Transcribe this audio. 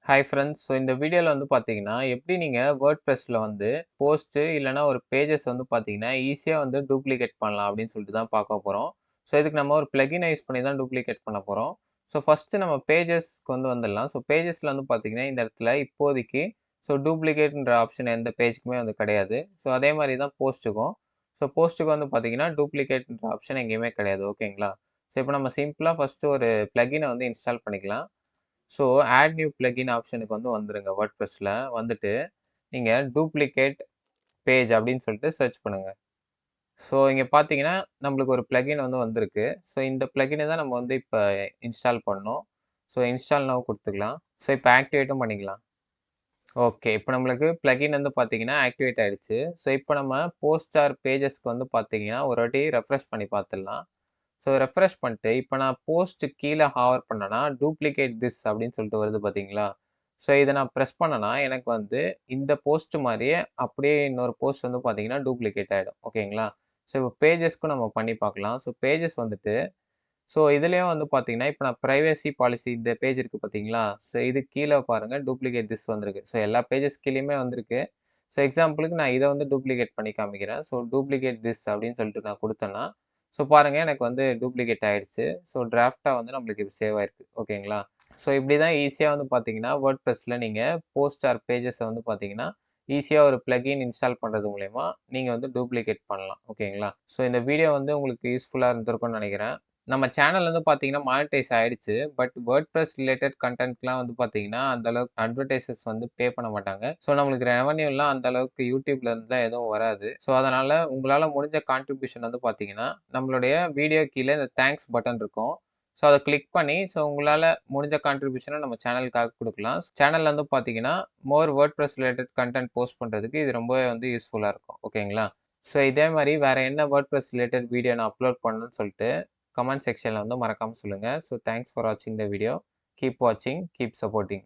Hi friends. So இந்த வீடியோவில் வந்து பார்த்தீங்கன்னா எப்படி நீங்கள் வேர்ட்ப்ரெஸ்ஸில் வந்து போஸ்ட்டு இல்லைனா ஒரு பேஜஸ் வந்து பார்த்தீங்கன்னா ஈஸியாக வந்து டூப்ளிகேட் பண்ணலாம் அப்படின்னு சொல்லிட்டு தான் பார்க்க போகிறோம். ஸோ இதுக்கு நம்ம ஒரு பிளகினை யூஸ் பண்ணி தான் டூப்ளிகேட் பண்ண போகிறோம். ஸோ ஃபஸ்ட்டு நம்ம பேஜஸ்க்கு வந்து வந்துடலாம். ஸோ பேஜஸில் வந்து பார்த்தீங்கன்னா இந்த இடத்துல இப்போதைக்கு டூப்ளிகேட்ன்ற ஆப்ஷன் எந்த பேஜுக்குமே வந்து கிடையாது. ஸோ அதே மாதிரி தான் போஸ்ட்டுக்கும். ஸோ போஸ்ட்டுக்கு வந்து பார்த்தீங்கன்னா டூப்ளிகேட்ன்ற ஆப்ஷன் எங்கேயுமே கிடையாது. ஓகேங்களா? ஸோ இப்போ நம்ம சிம்பிளாக ஃபஸ்ட்டு ஒரு பிளகினை வந்து இன்ஸ்டால் பண்ணிக்கலாம். ஸோ ஆட் நியூ பிளகின் ஆப்ஷனுக்கு வந்து வந்துருங்க. வேர்ட்ப்ரெஸ்ஸில் வந்துட்டு நீங்கள் டூப்ளிகேட் பேஜ் அப்படின்னு சொல்லிட்டு சர்ச் பண்ணுங்க. ஸோ இங்கே பார்த்தீங்கன்னா நம்மளுக்கு ஒரு பிளகின் வந்து வந்திருக்கு. ஸோ இந்த பிளகினை தான் நம்ம வந்து இப்போ இன்ஸ்டால் பண்ணணும். ஸோ இன்ஸ்டால் நவ் கொடுத்துக்கலாம். ஸோ இப்போ ஆக்டிவேட்டும் பண்ணிக்கலாம். ஓகே, இப்போ நம்மளுக்கு பிளகின் வந்து பார்த்தீங்கன்னா ஆக்டிவேட் ஆயிடுச்சு. ஸோ இப்போ நம்ம போஸ்ட் ஆர் பேஜஸ்க்கு வந்து பார்த்தீங்கன்னா ஒரு வாட்டி ரெஃப்ரெஷ் பண்ணி பார்த்துடலாம். ஸோ ரெஃப்ரெஷ் பண்ணிட்டு இப்போ நான் போஸ்ட் கீழே ஹாவர் பண்ணேன்னா டூப்ளிகேட் திஸ் அப்படின்னு சொல்லிட்டு வருது பார்த்தீங்களா? ஸோ இதை நான் ப்ரெஸ் பண்ணேன்னா எனக்கு வந்து இந்த போஸ்ட் மாதிரியே அப்படியே இன்னொரு போஸ்ட் வந்து பார்த்தீங்கன்னா டூப்ளிகேட் ஆகிடும். ஓகேங்களா? ஸோ இப்போ பேஜஸ்க்கும் நம்ம பண்ணி பார்க்கலாம். ஸோ பேஜஸ் வந்துட்டு இதுலயும் வந்து பார்த்தீங்கன்னா, இப்ப நான் பிரைவசி பாலிசி இந்த பேஜ் இருக்கு பார்த்தீங்களா? ஸோ இது கீழ பாருங்க டூப்ளிகேட் திஸ் வந்திருக்கு. ஸோ எல்லா பேஜஸ் கீழயுமே வந்திருக்கு. ஸோ எக்ஸாம்பிளுக்கு நான் இத வந்து டூப்ளிகேட் பண்ணி காமிக்கிறேன். ஸோ டூப்ளிகேட் திஸ் அப்படின்னு சொல்லிட்டு நான் குடுத்தேன்னா, ஸோ பாருங்க எனக்கு வந்து டூப்ளிகேட் ஆயிடுச்சு. ஸோ டிராஃப்ட்டா வந்து நம்மளுக்கு இது சேவ் ஆயிருக்கு. ஓகேங்களா? ஸோ இப்படி தான் ஈஸியா வந்து பார்த்தீங்கன்னா, வேர்ட்பிரஸ்ல நீங்க போஸ்ட் ஆர் பேஜஸ வந்து பார்த்தீங்கன்னா, ஈஸியா ஒரு பிளக்கின் இன்ஸ்டால் பண்றது மூலியமா நீங்க வந்து டூப்ளிகேட் பண்ணலாம். ஓகேங்களா? ஸோ இந்த வீடியோ வந்து உங்களுக்கு யூஸ்ஃபுல்லா இருந்திருக்கும்னு நெனைக்கிறேன். நம்ம சேனல் வந்து பார்த்தீங்கன்னா மானிட்டைஸ் ஆயிடுச்சு. பட் வேர்ட்பிரஸ் ரிலேட்டட் கன்டென்ட்லாம் வந்து பார்த்தீங்கன்னா, அந்த அளவுக்கு அட்வர்டைசஸ் வந்து பே பண்ண மாட்டாங்க. ஸோ நம்மளுக்கு ரெவென்யூலாம் அந்த அளவுக்கு யூடியூப்ல இருந்துலாம் எதுவும் வராது. ஸோ அதனால உங்களால முடிஞ்ச கான்ட்ரிபியூஷன் வந்து பார்த்தீங்கன்னா, நம்மளுடைய வீடியோ கீழ இந்த தேங்க்ஸ் பட்டன் இருக்கும். ஸோ அத கிளிக் பண்ணி உங்களால முடிஞ்ச கான்ட்ரிபியூஷன நம்ம சேனலுக்காக குடுக்கலாம். சேனல்ல வந்து பார்த்தீங்கன்னா, மோர் வேர்ட்பிரஸ் ரிலேட்டட் கன்டென்ட் போஸ்ட் பண்றதுக்கு இது ரொம்பவே வந்து யூஸ்ஃபுல்லா இருக்கும். ஓகேங்களா? ஸோ இதே மாரி வேற என்ன வேர்ட்பிரஸ் ரிலேட்டட் வீடியோ நான் அப்லோட் பண்ணணும்னு சொல்ட்டு கமெண்ட் செக்ஷன்ல வந்து மறக்காம சொல்லுங்க. ஸோ தேங்க்ஸ் ஃபார் வாட்சிங் த வீடியோ. கீப் வாட்சிங், கீப் சப்போர்ட்டிங்.